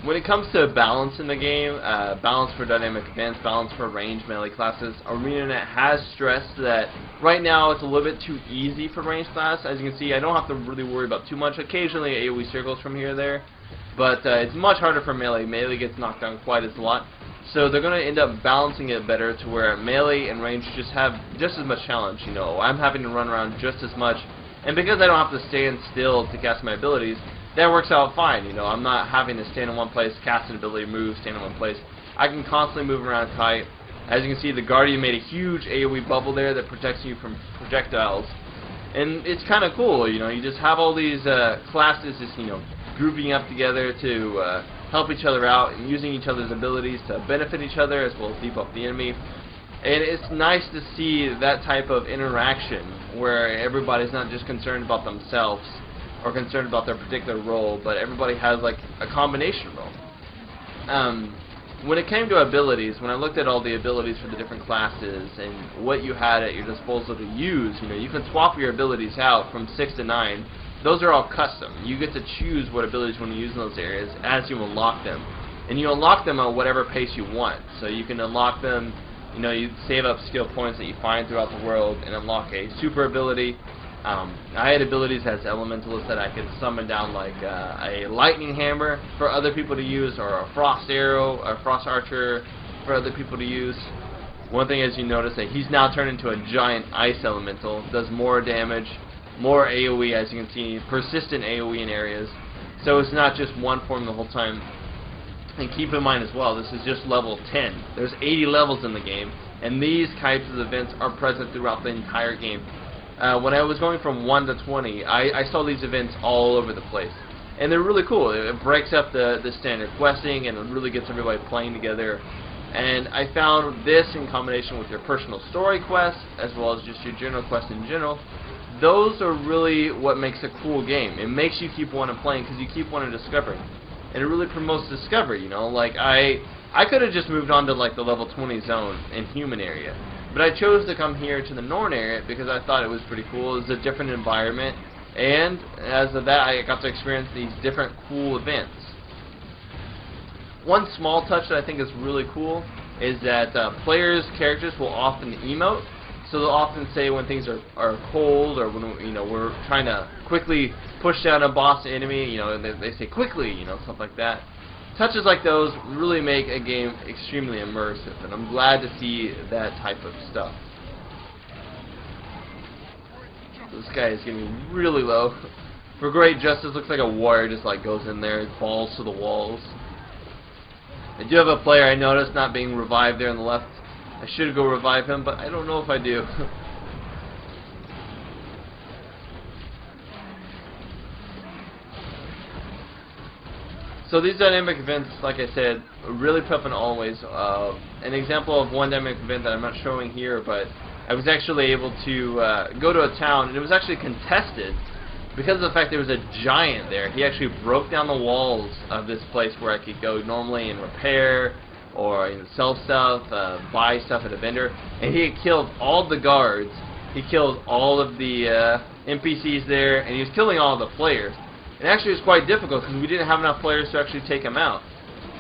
When it comes to balance in the game, balance for dynamic events, balance for range melee classes, ArenaNet has stressed that right now it's a little bit too easy for range class. As you can see, I don't have to really worry about too much. Occasionally AoE circles from here or there, but it's much harder for melee. Melee gets knocked down quite as a lot. So they're going to end up balancing it better to where melee and range just have just as much challenge. You know, I'm having to run around just as much, and because I don't have to stand still to cast my abilities, that works out fine. You know, I'm not having to stand in one place, cast an ability, move, stand in one place. I can constantly move around tight. As you can see, the Guardian made a huge AoE bubble there that protects you from projectiles, and it's kind of cool. You know, you just have all these classes just, you know, grouping up together to help each other out and using each other's abilities to benefit each other as well as deep up the enemy. And it's nice to see that type of interaction where everybody's not just concerned about themselves or concerned about their particular role, but everybody has like a combination role. When it came to abilities, when I looked at all the abilities for the different classes and what you had at your disposal to use, you know, you can swap your abilities out from 6 to 9. Those are all custom. You get to choose what abilities you want to use in those areas as you unlock them. And you unlock them at whatever pace you want. So you can unlock them, you know, you save up skill points that you find throughout the world and unlock a super ability. I had abilities as elementalists that I could summon down like a lightning hammer for other people to use, or a frost arrow, or a frost archer for other people to use. One thing is, you notice that he's now turned into a giant ice elemental, does more damage, more AoE, as you can see, persistent AoE in areas. So it's not just one form the whole time. And keep in mind as well, this is just level 10. There's 80 levels in the game, and these types of events are present throughout the entire game. When I was going from 1 to 20, I saw these events all over the place. And they're really cool. It breaks up the standard questing, and it really gets everybody playing together. And I found this in combination with your personal story quests, as well as just your general quests in general. Those are really what makes a cool game. It makes you keep wanting playing because you keep wanting discovering. And it really promotes discovery, you know. Like, I could have just moved on to like the level 20 zone in human area. But I chose to come here to the Norn area because I thought it was pretty cool. It was a different environment, and as of that, I got to experience these different cool events. One small touch that I think is really cool is that players' characters will often emote. So they'll often say when things are cold, or when, you know, we're trying to quickly push down a boss enemy, you know, they say quickly, you know, stuff like that. Touches like those really make a game extremely immersive, and I'm glad to see that type of stuff. This guy is getting really low. For great justice, looks like a warrior just like goes in there, falls to the walls. I do have a player I noticed not being revived there on the left. I should go revive him, but I don't know if I do. So these dynamic events, like I said, are really prevalent always. An example of one dynamic event that I'm not showing here, but I was actually able to go to a town, and it was actually contested because of the fact there was a giant there. He actually broke down the walls of this place where I could go normally and repair or, you know, sell stuff, buy stuff at a vendor, and he had killed all the guards. He killed all of the NPCs there, and he was killing all the players. And actually it was quite difficult because we didn't have enough players to actually take him out.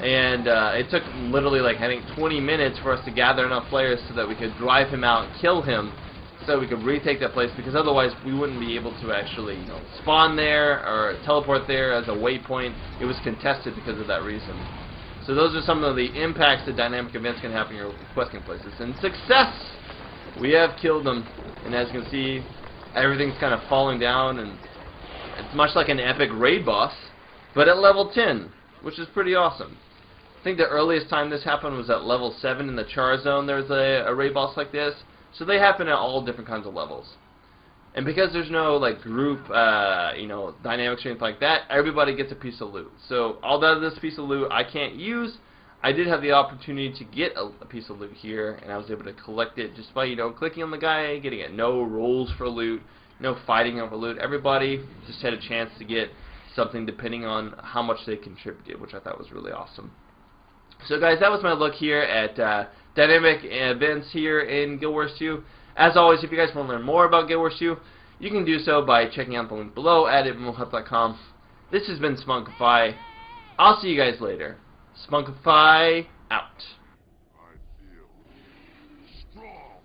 And it took literally like, I think, 20 minutes for us to gather enough players so that we could drive him out and kill him, so that we could retake that place, because otherwise we wouldn't be able to actually, you know, spawn there or teleport there as a waypoint. It was contested because of that reason. So those are some of the impacts that dynamic events can have in your questing places. And success! We have killed them. And as you can see, everything's kind of falling down, and it's much like an epic raid boss, but at level 10, which is pretty awesome. I think the earliest time this happened was at level 7 in the Char Zone. There was a raid boss like this. So they happen at all different kinds of levels. And because there's no like group, you know, dynamic strength like that, everybody gets a piece of loot. So although this piece of loot I can't use, I did have the opportunity to get a piece of loot here, and I was able to collect it just by, you know, clicking on the guy, getting it. No rolls for loot, no fighting over loot. Everybody just had a chance to get something depending on how much they contributed, which I thought was really awesome. So guys, that was my look here at dynamic events here in Guild Wars 2. As always, if you guys want to learn more about Guild Wars 2, you can do so by checking out the link below at itmohut.com. This has been Smonkify. I'll see you guys later. Spunkify out. I feel strong.